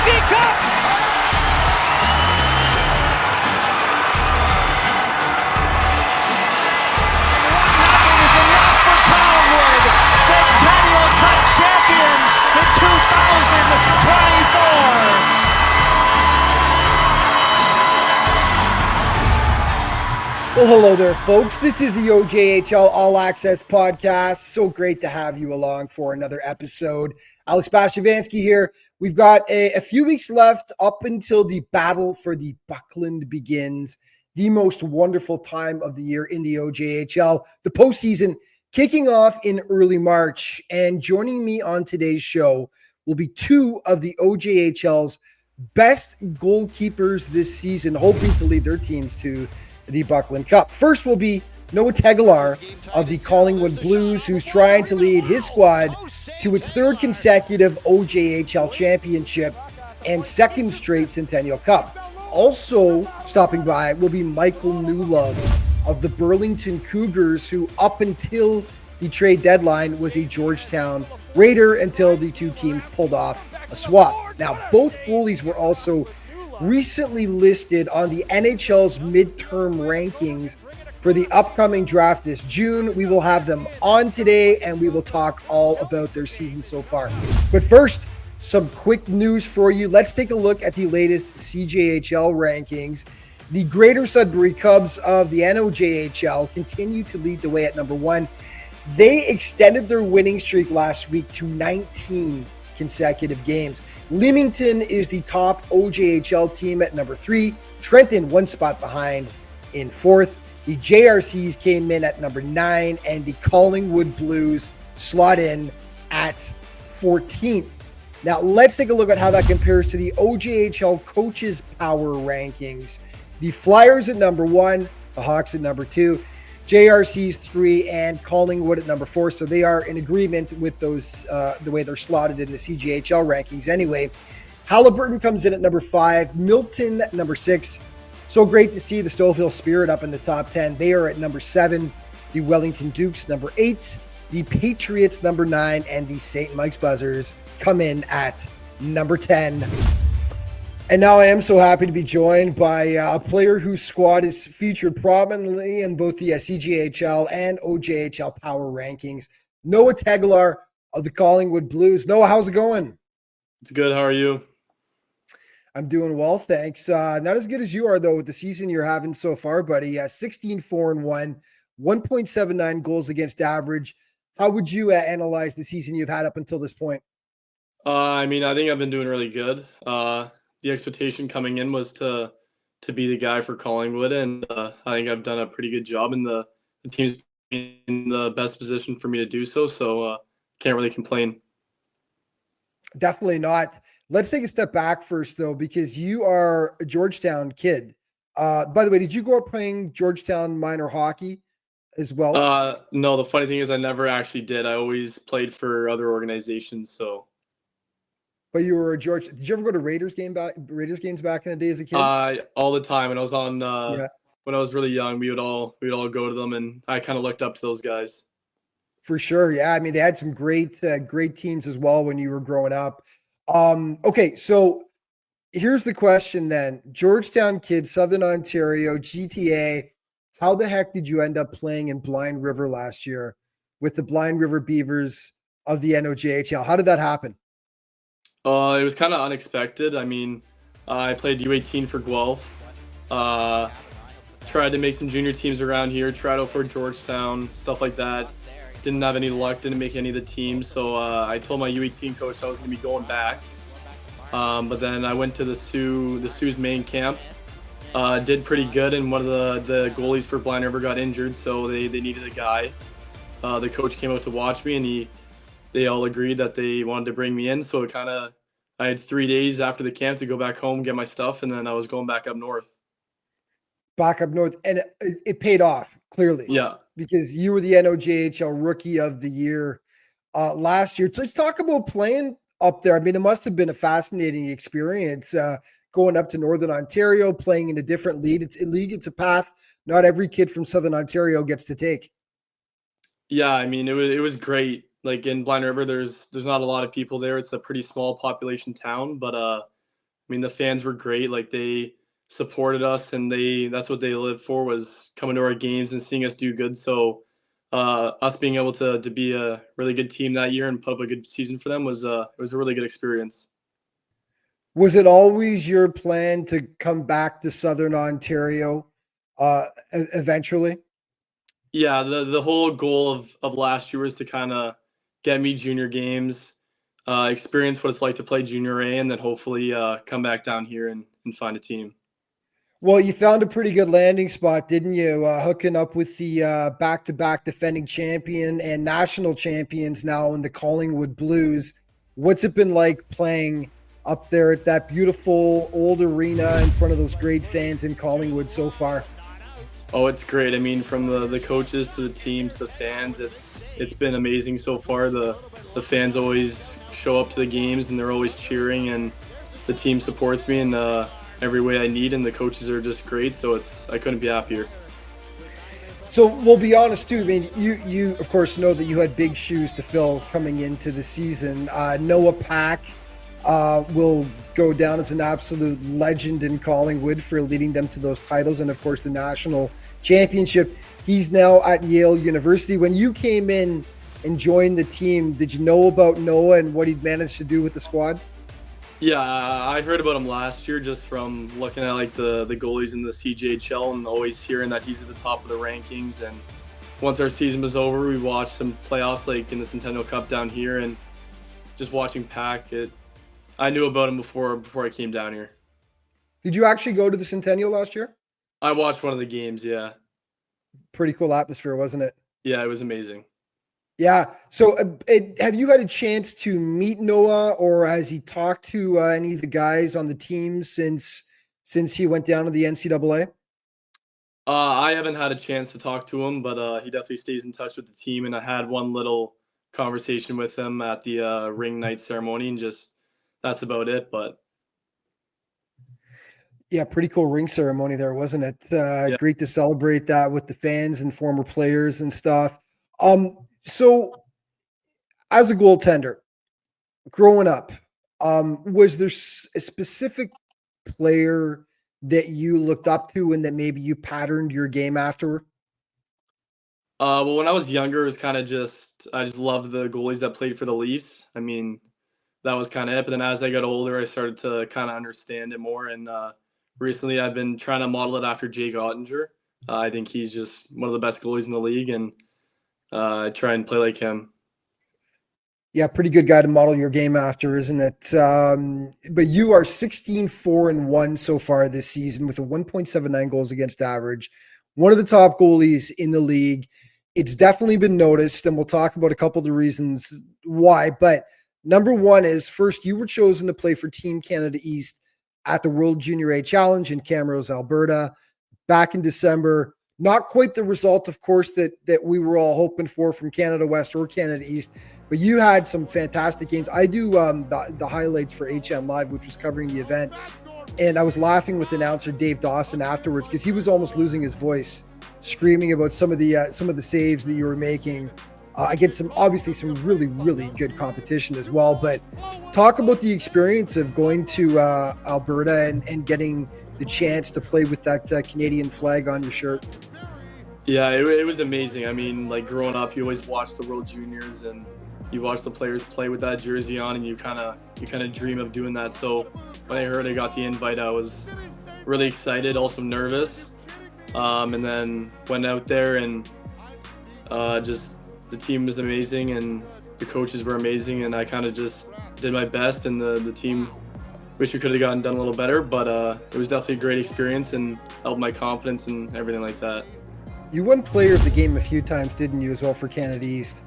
Cup! Is enough for Collingwood. Centennial Cup champions in 2024. Well, hello there, folks. This is the OJHL All Access Podcast. So great to have you along for another episode. Alex Bashavansky here. We've got a few weeks left up until the battle for the Buckland begins. The most wonderful time of the year in the OJHL. The postseason kicking off in early March. And joining me on today's show will be two of the OJHL's best goalkeepers this season, hoping to lead their teams to the Buckland Cup. First will be Noah Tegalaar of the Collingwood Blues, who's trying to lead his squad to its third consecutive OJHL championship and second straight Centennial Cup. Also stopping by will be Michael Newlove of the Burlington Cougars, who up until the trade deadline was a Georgetown Raider until the two teams pulled off a swap. Now, both goalies were also recently listed on the NHL's midterm rankings for the upcoming draft this June. We will have them on today and we will talk all about their season so far. But first, some quick news for you. Let's take a look at the latest CJHL rankings. The Greater Sudbury Cubs of the NOJHL continue to lead the way at number one. They extended their winning streak last week to 19 consecutive games. Leamington is the top OJHL team at number 3. Trenton one spot behind in 4th. The JRCs came in at number 9, and the Collingwood Blues slot in at 14th. Now let's take a look at how that compares to the OJHL coaches power rankings. The Flyers at number 1, the Hawks at number 2, JRC's 3, and Collingwood at number 4. So they are in agreement with those, the way they're slotted in the CJHL rankings. Anyway, Halliburton comes in at number 5, Milton at number 6. So great to see the Stouffville Spirit up in the top 10. They are at number 7, the Wellington Dukes number 8, the Patriots number 9, and the St. Mike's Buzzers come in at number 10. And now I am so happy to be joined by a player whose squad is featured prominently in both the CJHL and OJHL power rankings, Noah Tegalaar of the Collingwood Blues. Noah, how's it going? It's good. How are you? I'm doing well, thanks. Not as good as you are, though, with the season you're having so far, buddy. 16-4-1, 1.79 goals against average. How would you analyze the season you've had up until this point? I think I've been doing really good. The expectation coming in was to be the guy for Collingwood, and I think I've done a pretty good job, and the team's in the best position for me to do so, so can't really complain. Definitely not. Let's take a step back first, though, because you are a Georgetown kid. By the way, did you grow up playing Georgetown minor hockey as well? No, the funny thing is I never actually did. I always played for other organizations, so. But you were a George. Did you ever go to Raiders games back in the day as a kid? All the time. When I was when I was really young, we'd all go to them, and I kind of looked up to those guys. For sure, yeah. They had some great teams as well when you were growing up. Okay, so here's the question then: Georgetown kid, Southern Ontario, GTA. How the heck did you end up playing in Blind River last year with the Blind River Beavers of the NOJHL? How did that happen? It was kind of unexpected. I played U18 for Guelph. Tried to make some junior teams around here, tried out for Georgetown, stuff like that. Didn't have any luck, didn't make any of the teams. So I told my U18 coach I was going to be going back. But then I went to the Sioux's main camp. Did pretty good, and one of the goalies for Blind River got injured, so they needed a guy. The coach came out to watch me, and they all agreed that they wanted to bring me in. So I had 3 days after the camp to go back home, get my stuff, and then I was going back up north. And it paid off, clearly. Yeah. Because you were the NOJHL Rookie of the Year last year. Let's talk about playing up there. It must have been a fascinating experience going up to Northern Ontario, playing in a different league. It's a path not every kid from Southern Ontario gets to take. Yeah, it was great. Like in Blind River, there's not a lot of people there. It's a pretty small population town, but mean, the fans were great. Like, they supported us, and that's what they lived for, was coming to our games and seeing us do good. So us being able to be a really good team that year and put up a good season for them was it was a really good experience. Was it always your plan to come back to Southern Ontario eventually? Yeah, the whole goal of last year was to kind of get me junior games, experience what it's like to play junior A, and then hopefully come back down here and find a team. Well, you found a pretty good landing spot, didn't you? Hooking up with the back-to-back defending champion and national champions now in the Collingwood Blues. What's it been like playing up there at that beautiful old arena in front of those great fans in Collingwood so far? Oh, it's great. I mean, from the coaches to the teams to the fans, it's been amazing so far. The fans always show up to the games and they're always cheering, and the team supports me in every way I need, and the coaches are just great. So I couldn't be happier. So we'll be honest too. I mean, you of course know that you had big shoes to fill coming into the season. Noah Pack will go down as an absolute legend in Collingwood for leading them to those titles, and of course the national championship. He's now at Yale University. When you came in and joined the team, did you know about Noah and what he'd managed to do with the squad? Yeah, I heard about him last year just from looking at like the goalies in the CJHL and always hearing that he's at the top of the rankings. And once our season was over, we watched some playoffs like in the Centennial Cup down here, and just watching Pack, I knew about him before I came down here. Did you actually go to the Centennial last year? I watched one of the games, yeah. Pretty cool atmosphere, wasn't it? Yeah, it was amazing. Yeah. So have you had a chance to meet Noah, or has he talked to any of the guys on the team since he went down to the NCAA? I haven't had a chance to talk to him, but he definitely stays in touch with the team, and I had one little conversation with him at the ring night ceremony, and just that's about it. But yeah, pretty cool ring ceremony there, wasn't it? yeah. Great to celebrate that with the fans and former players and stuff. So as a goaltender growing up, was there a specific player that you looked up to and that maybe you patterned your game after? Well, when I was younger, it was kind of I just loved the goalies that played for the Leafs. I mean, that was kind of it. But then as I got older, I started to kind of understand it more. And recently, I've been trying to model it after Jake Ottinger. I think he's just one of the best goalies in the league, and I try and play like him. Yeah, pretty good guy to model your game after, isn't it? But you are 16-4-1 so far this season with a 1.79 goals against average, one of the top goalies in the league. It's definitely been noticed, and we'll talk about a couple of the reasons why. But number one is, first, you were chosen to play for Team Canada East at the World Junior A Challenge in Camrose, Alberta, back in December. Not quite the result, of course, that we were all hoping for from Canada West or Canada East, but you had some fantastic games. I do the highlights for HM Live, which was covering the event, and I was laughing with announcer Dave Dawson afterwards because he was almost losing his voice, screaming about some of the saves that you were making against some really, really good competition as well. But talk about the experience of going to Alberta and getting the chance to play with that Canadian flag on your shirt. Yeah, it was amazing. I mean, like growing up, you always watch the World Juniors and you watch the players play with that jersey on, and you kind of dream of doing that. So when I heard I got the invite, I was really excited, also nervous, and then went out there, and just the team was amazing and the coaches were amazing, and I kind of just did my best, and the team wish we could have gotten done a little better, but it was definitely a great experience and helped my confidence and everything like that. You won player of the game a few times, didn't you, as well, for Canada East?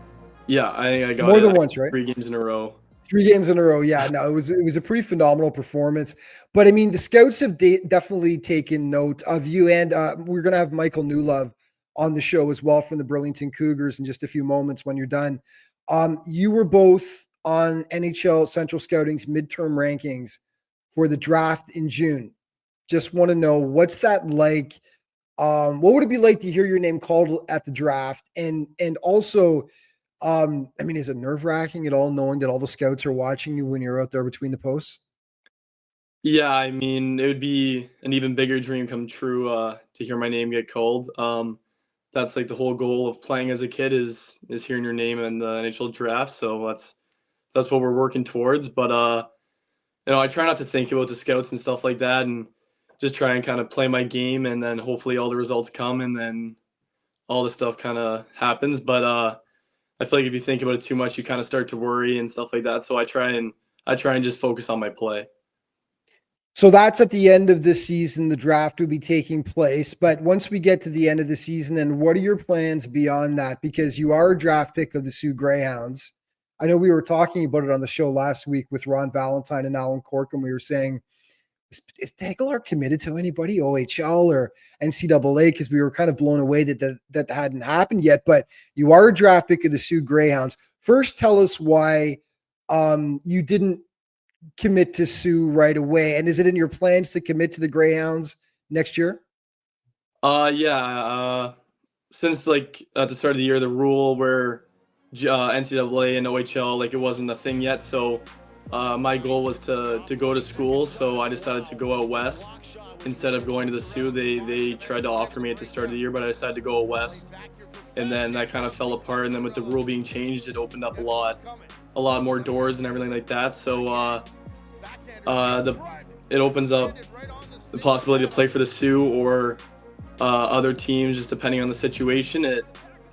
Yeah, I think I got more it than like once, right? 3 games in a row. 3 games in a row. Yeah, no, it was a pretty phenomenal performance. But I mean, the scouts have definitely taken note of you, and we're going to have Michael Newlove on the show as well from the Burlington Cougars in just a few moments when you're done. You were both on NHL Central Scouting's midterm rankings for the draft in June. Just want to know, what's that like? What would it be like to hear your name called at the draft? And also, I mean, is it nerve-wracking at all knowing that all the scouts are watching you when you're out there between the posts? Yeah, I mean, it would be an even bigger dream come true to hear my name get called. That's like the whole goal of playing as a kid is hearing your name in the NHL draft. So that's what we're working towards. But I try not to think about the scouts and stuff like that, and just try and kind of play my game, and then hopefully all the results come, and then all the stuff kind of happens. But I feel like if you think about it too much, you kind of start to worry and stuff like that. So I try and just focus on my play. So that's at the end of this season. The draft will be taking place. But once we get to the end of the season, then what are your plans beyond that? Because you are a draft pick of the Sioux Greyhounds. I know we were talking about it on the show last week with Ron Valentine and Alan Cork, and we were saying, is Tegalaar committed to anybody, OHL or NCAA? Because we were kind of blown away that hadn't happened yet. But you are a draft pick of the Sioux Greyhounds. First, tell us why you didn't commit to Sioux right away, and is it in your plans to commit to the Greyhounds next year? Yeah. Since like at the start of the year, the rule where NCAA and OHL like it wasn't a thing yet, so my goal was to go to school. So I decided to go out west instead of going to the Sioux. They tried to offer me at the start of the year, but I decided to go out west, and then that kind of fell apart. And then with the rule being changed, it opened up a lot more doors and everything like that. So it opens up the possibility to play for the Sioux or other teams, just depending on the situation.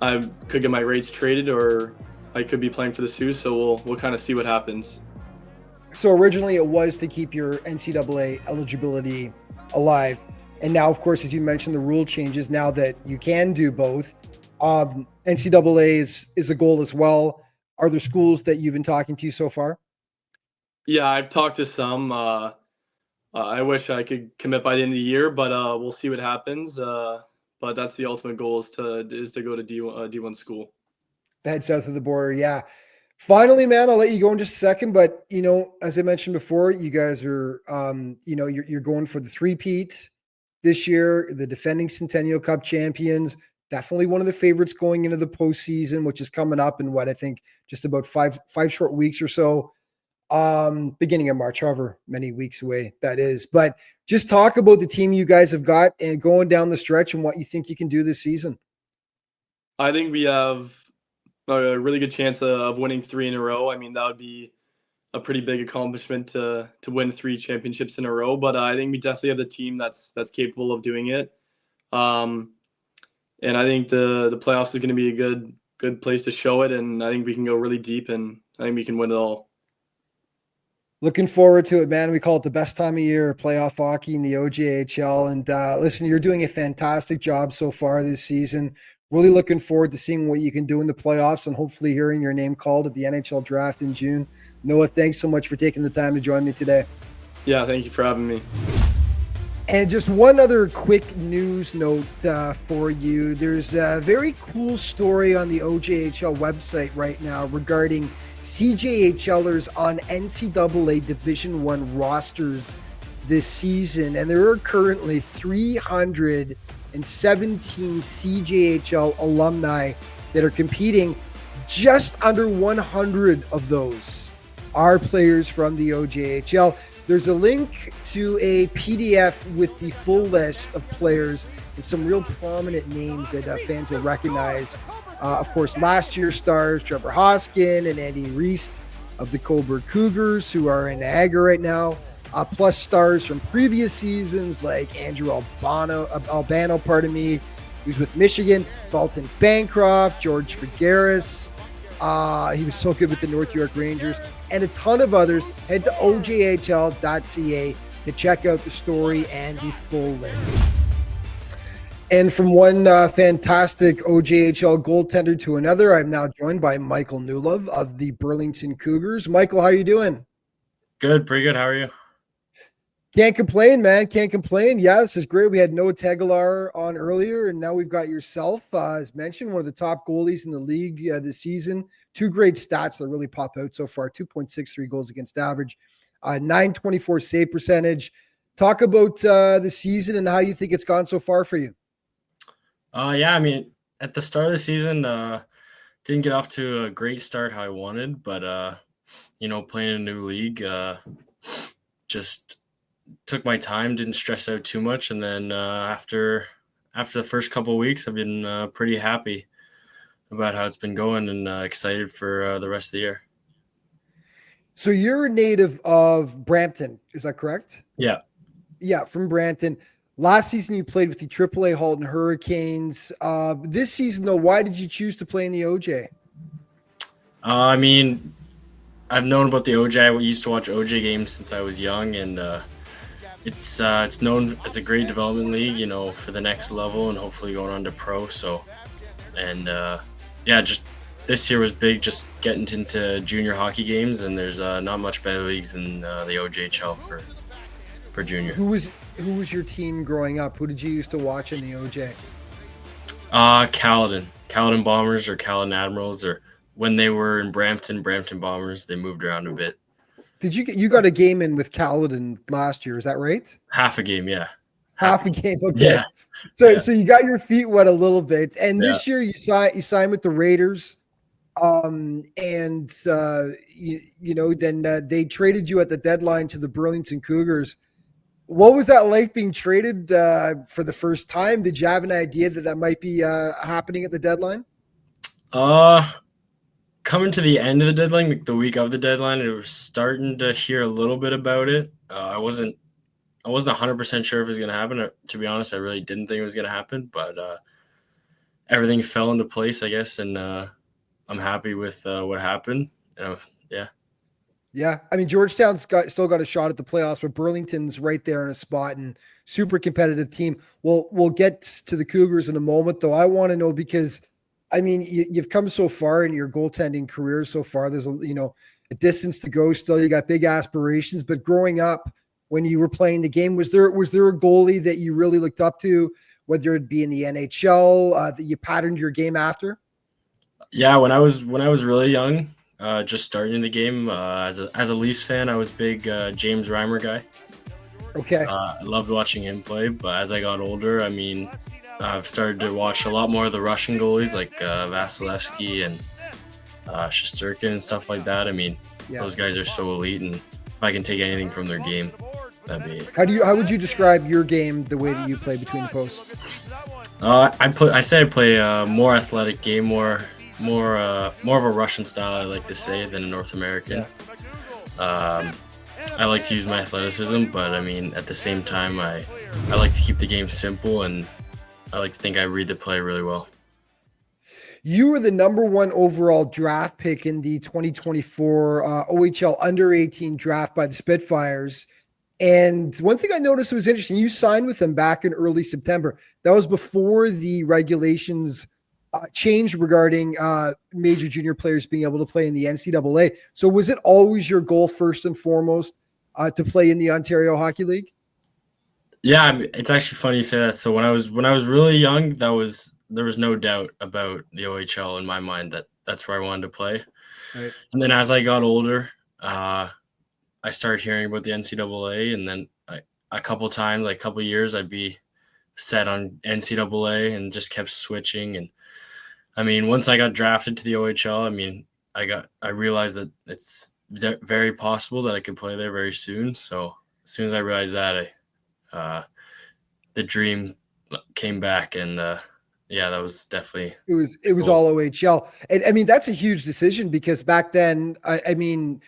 I could get my rates traded, or I could be playing for the Sioux. So we'll kind of see what happens. So originally it was to keep your NCAA eligibility alive. And now, of course, as you mentioned, the rule changes now that you can do both. NCAA is a goal as well. Are there schools that you've been talking to so far? Yeah, I've talked to some. I wish I could commit by the end of the year, but we'll see what happens. But that's the ultimate goal is to go to D1 school. Head south of the border, yeah. Finally, man, I'll let you go in just a second, but as I mentioned before, you guys are, you're going for the three-peat this year, the defending Centennial Cup champions. Definitely one of the favorites going into the postseason, which is coming up in what I think just about five short weeks or so. Beginning of March, however many weeks away that is. But just talk about the team you guys have got and going down the stretch and what you think you can do this season. I think we have a really good chance of winning 3 in a row. I mean, that would be a pretty big accomplishment to win 3 championships in a row. But I think we definitely have the team that's capable of doing it. And I think the playoffs is going to be a good place to show it. And I think we can go really deep, and I think we can win it all. Looking forward to it, man. We call it the best time of year, playoff hockey in the OJHL. And listen, you're doing a fantastic job so far this season. Really looking forward to seeing what you can do in the playoffs and hopefully hearing your name called at the NHL draft in June. Noah, thanks so much for taking the time to join me today. Yeah, thank you for having me. And just one other quick news note for you. There's a very cool story on the OJHL website right now regarding CJHLers on NCAA Division I rosters this season. And there are currently 317 CJHL alumni that are competing. Just under 100 of those are players from the OJHL. There's a link to a PDF with the full list of players and some real prominent names that fans will recognize. Of course, last year's stars, Trevor Hoskin and Andy Reist of the Coburg Cougars, who are in Niagara right now, plus stars from previous seasons like Andrew Albano, who's with Michigan, Dalton Bancroft, George Figueres. He was so good with the North York Rangers, and a ton of others. Head to ojhl.ca to check out the story and the full list. And from one fantastic OJHL goaltender to another, I'm now joined by Michael Newlove of the Burlington Cougars. Michael, how are you doing? Good, pretty good. How are you? Can't complain, man. Can't complain. Yeah, this is great. We had Noah Tegalaar on earlier, and now we've got yourself, as mentioned, one of the top goalies in the league this season. 2 great stats that really pop out so far: 2.63 goals against average, 924 save percentage. Talk about the season and how you think it's gone so far for you. Yeah, I mean, at the start of the season, didn't get off to a great start how I wanted, but playing in a new league, just took my time, didn't stress out too much, and then after the first couple of weeks, I've been pretty happy about how it's been going and excited for the rest of the year. So you're a native of Brampton, is that correct? Yeah. Yeah, from Brampton. Last season you played with the AAA Halton Hurricanes. This season, though, why did you choose to play in the OJ? I mean, I've known about the OJ. I used to watch OJ games since I was young, and it's known as a great development league, you know, for the next level and hopefully going on to pro. So, and yeah, just this year was big, just getting into junior hockey games, and there's not much better leagues than the OJHL for junior. Who was your team growing up? Who did you used to watch in the OJ? Caledon Bombers or Caledon Admirals, or when they were in Brampton Bombers. They moved around a bit. Did you got a game in with Caledon last year? Is that right? Half a game, yeah. Half a game, okay. Yeah. So you got your feet wet a little bit, and this year you signed with the Raiders, and then they traded you at the deadline to the Burlington Cougars. What was that like being traded for the first time? Did you have an idea that might be happening at the deadline? Coming to the end of the deadline, like the week of the deadline, it was starting to hear a little bit about it. I wasn't 100% sure if it was going to happen. To be honest, I really didn't think it was going to happen, but everything fell into place, I guess, and I'm happy with what happened. Yeah. Yeah, I mean, Georgetown's still got a shot at the playoffs, but Burlington's right there in a spot and super competitive team. We'll get to the Cougars in a moment, though. I want to know because, I mean, you've come so far in your goaltending career so far. There's a distance to go still. You got big aspirations, but growing up, when you were playing the game, was there a goalie that you really looked up to, whether it be in the NHL, that you patterned your game after? Yeah, when I was really young. Just starting the game as a Leafs fan, I was big James Reimer guy. Okay. I loved watching him play, but as I got older, I mean, I've started to watch a lot more of the Russian goalies like Vasilevsky and Shesterkin and stuff like that. I mean, those guys are so elite, and if I can take anything from their game, that'd be it. How would you describe your game, the way that you play between the posts? I play a more athletic game, more of a Russian style, I like to say, than a North American. Yeah. I like to use my athleticism, but I mean, at the same time, I like to keep the game simple, and I like to think I read the play really well. You were the number 1 overall draft pick in the 2024 OHL under 18 draft by the Spitfires. And one thing I noticed was interesting. You signed with them back in early September. That was before the regulations changed regarding major junior players being able to play in the NCAA. So was it always your goal, first and foremost, to play in the Ontario Hockey League? Yeah, I mean, it's actually funny you say that. So when I was really young, there was no doubt about the OHL in my mind that that's where I wanted to play. Right. And then as I got older, I started hearing about the NCAA, and then a couple years, I'd be set on NCAA and just kept switching. And I mean, once I got drafted to the OHL, I mean, I realized that it's very possible that I could play there very soon. So as soon as I realized that, the dream came back, and yeah, that was definitely it was all OHL. And I mean, that's a huge decision because back then, I mean,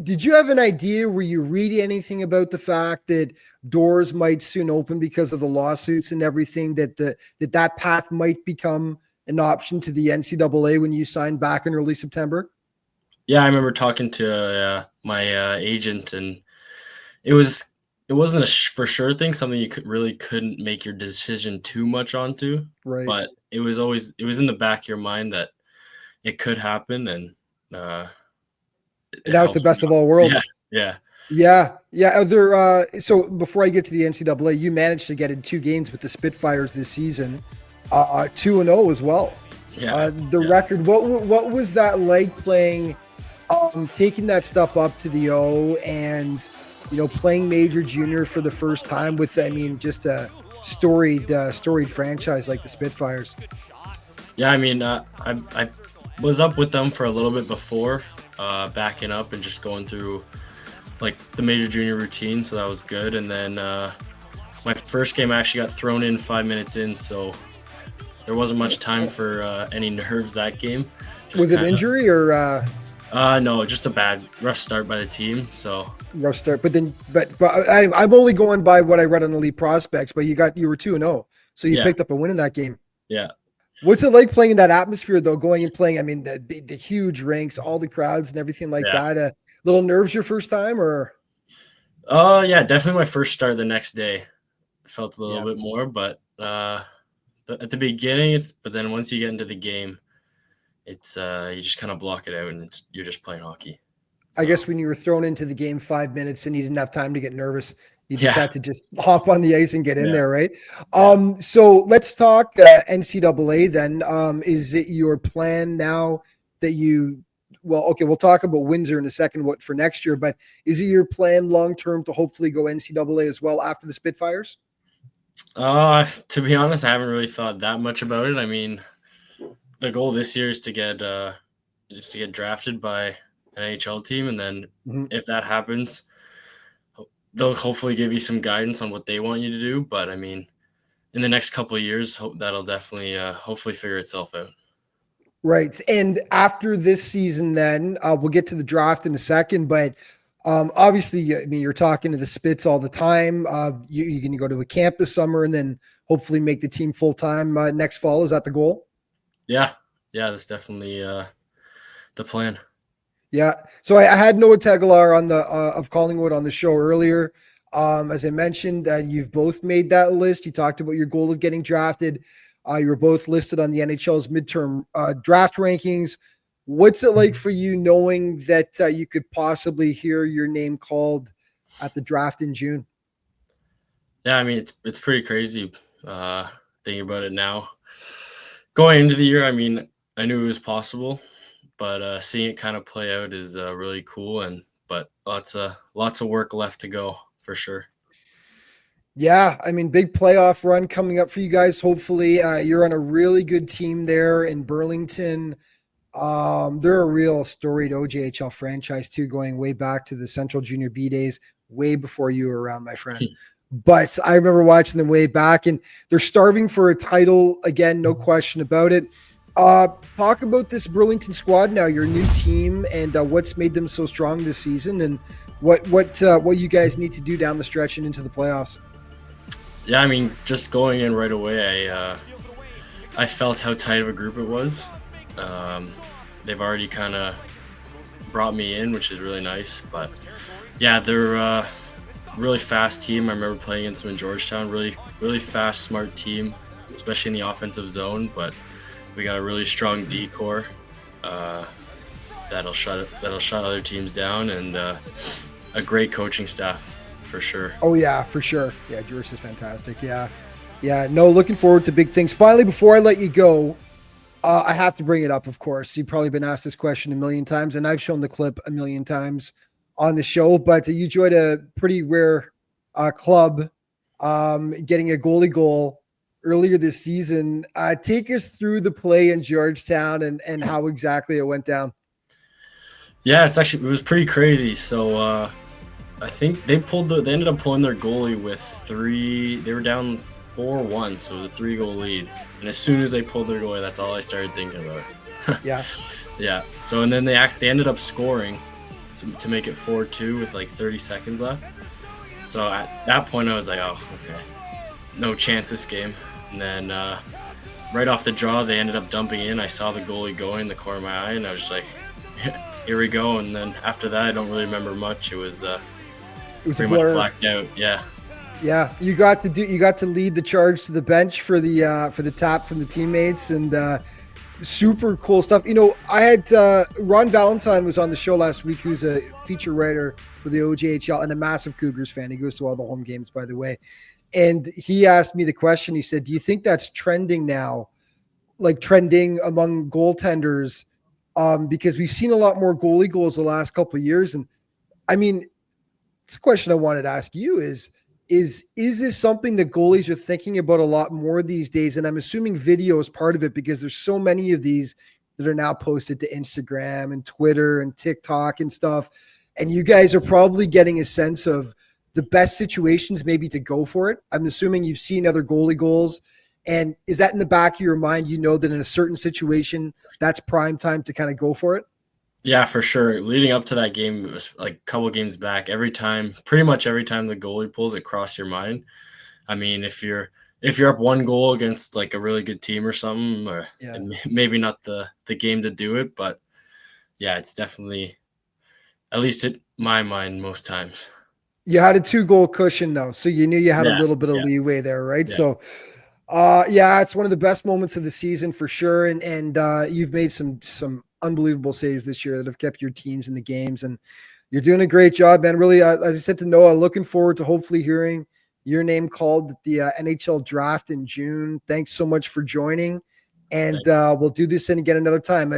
did you have an idea? Were you reading anything about the fact that doors might soon open because of the lawsuits and everything, that path might become an option to the NCAA when you signed back in early September? Yeah, I remember talking to my agent, and it wasn't a for sure thing, something you couldn't make your decision too much onto. Right. But it was in the back of your mind that it could happen, and that was the best of all worlds. Yeah. So before I get to the NCAA, you managed to get in 2 games with the Spitfires this season, 2-0 as well. Yeah. Record. What was that like playing, taking that step up to the O, and playing major junior for the first time with, I mean, just a storied franchise like the Spitfires? Yeah, I mean, I was up with them for a little bit before, backing up and just going through like the major junior routine, so that was good. And then my first game I actually got thrown in 5 minutes in, so there wasn't much time for any nerves that game. Was it injury or? No, just a rough start by the team. So rough start, but I'm only going by what I read on Elite Prospects. But you were 2-0, so you picked up a win in that game. Yeah. What's it like playing in that atmosphere though? Going and playing, I mean, the huge rinks, all the crowds and everything like that. Little nerves your first time, or? Oh yeah, definitely my first start the next day. I felt a little bit more, but at the beginning, but then once you get into the game, it's you just kind of block it out, and you're just playing hockey. So. I guess when you were thrown into the game 5 minutes and you didn't have time to get nervous, you just had to just hop on the ice and get in there, right? So let's talk NCAA then. Is it your plan now that we'll talk about Windsor in a second, what for next year, but is it your plan long-term to hopefully go NCAA as well after the Spitfires? To be honest, I haven't really thought that much about it. I mean, the goal this year is to get drafted by an NHL team, and then if that happens, they'll hopefully give you some guidance on what they want you to do. But I mean, in the next couple of years, that'll definitely hopefully figure itself out. Right. And after this season, then we'll get to the draft in a second, but obviously, I mean, you're talking to the Spits all the time. You're going to go to a camp this summer and then hopefully make the team full-time next fall. Is that the goal? Yeah, that's definitely the plan. Yeah. So I had Noah Tegalaar on the of Collingwood on the show earlier. As I mentioned, you've both made that list. You talked about your goal of getting drafted. You were both listed on the NHL's midterm draft rankings. What's it like for you knowing that you could possibly hear your name called at the draft in June? Yeah, I mean, it's pretty crazy thinking about it now. Going into the year, I mean, I knew it was possible, but seeing it kind of play out is really cool. But lots of work left to go for sure. Yeah, I mean, big playoff run coming up for you guys. Hopefully, you're on a really good team there in Burlington. They're a real storied OJHL franchise too, going way back to the Central Junior B days, way before you were around, my friend. But I remember watching them way back, and they're starving for a title again, no question about it. Talk about this Burlington squad now, your new team, and what's made them so strong this season, and what you guys need to do down the stretch and into the playoffs. Yeah, I mean, just going in right away, I felt how tight of a group it was. They've already kind of brought me in, which is really nice. But yeah, they're a really fast team. I remember playing against them in Georgetown. Really, really fast, smart team, especially in the offensive zone. But we got a really strong D-core that'll shut other teams down, and a great coaching staff for sure. Oh yeah, for sure. Yeah, George is fantastic. Yeah. No, looking forward to big things. Finally, before I let you go, I have to bring it up, of course. You've probably been asked this question a million times, and I've shown the clip a million times on the show, but you joined a pretty rare club, getting a goalie goal earlier this season. Take us through the play in Georgetown and how exactly it went down. Yeah, it was pretty crazy. So I think they ended up pulling their goalie with 3. They were down 4-1, so it was a 3-goal lead. And as soon as they pulled their goalie, that's all I started thinking about. Yeah. Yeah. So and then they ended up scoring to make it 4-2 with like 30 seconds left. So at that point, I was like, oh, okay, no chance this game. And then right off the draw, they ended up dumping in. I saw the goalie going in the corner of my eye, and I was just like, here we go. And then after that, I don't really remember much. It was pretty much blacked out. Yeah. Yeah, you got to lead the charge to the bench for the tap from the teammates, and super cool stuff. You know, I had Ron Valentine was on the show last week, who's a feature writer for the OJHL and a massive Cougars fan. He goes to all the home games, by the way. And he asked me the question. He said, "Do you think that's trending now, like trending among goaltenders? Because we've seen a lot more goalie goals the last couple of years." And I mean, it's a question I wanted to ask you is this something that goalies are thinking about a lot more these days? And I'm assuming video is part of it, because there's so many of these that are now posted to Instagram and Twitter and TikTok and stuff. and you guys are probably getting a sense of the best situations maybe to go for it. I'm assuming you've seen other goalie goals. And is that in the back of your mind? You know that in a certain situation, that's prime time to kind of go for it? Yeah, for sure. Leading up to that game, it was like a couple games back, pretty much every time the goalie pulls, it crossed your mind. I mean, if you're up 1 goal against like a really good team or something, or maybe not the game to do it, but yeah, it's definitely, at least in my mind, most times. You had a 2-goal cushion though, so you knew you had a little bit of leeway there, right? Yeah. So, it's one of the best moments of the season for sure, and you've made some unbelievable saves this year that have kept your teams in the games, and you're doing a great job, man. Really, as I said to Noah, looking forward to hopefully hearing your name called at the NHL draft in June. Thanks so much for joining, and we'll do this again another time.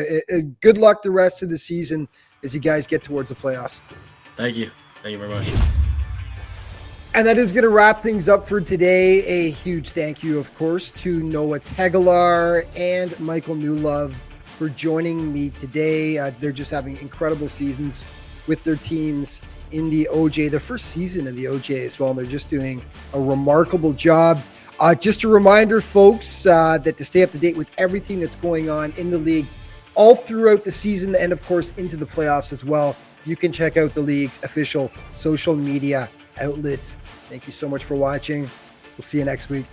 Good luck the rest of the season as you guys get towards the playoffs. Thank you very much. And that is going to wrap things up for today. A huge thank you, of course, to Noah Tegalaar and Michael Newlove for joining me today. They're just having incredible seasons with their teams in the OJ, their first season in the OJ as well. And they're just doing a remarkable job. Just a reminder, folks, that to stay up to date with everything that's going on in the league all throughout the season and, of course, into the playoffs as well, you can check out the league's official social media outlets. Thank you so much for watching. We'll see you next week.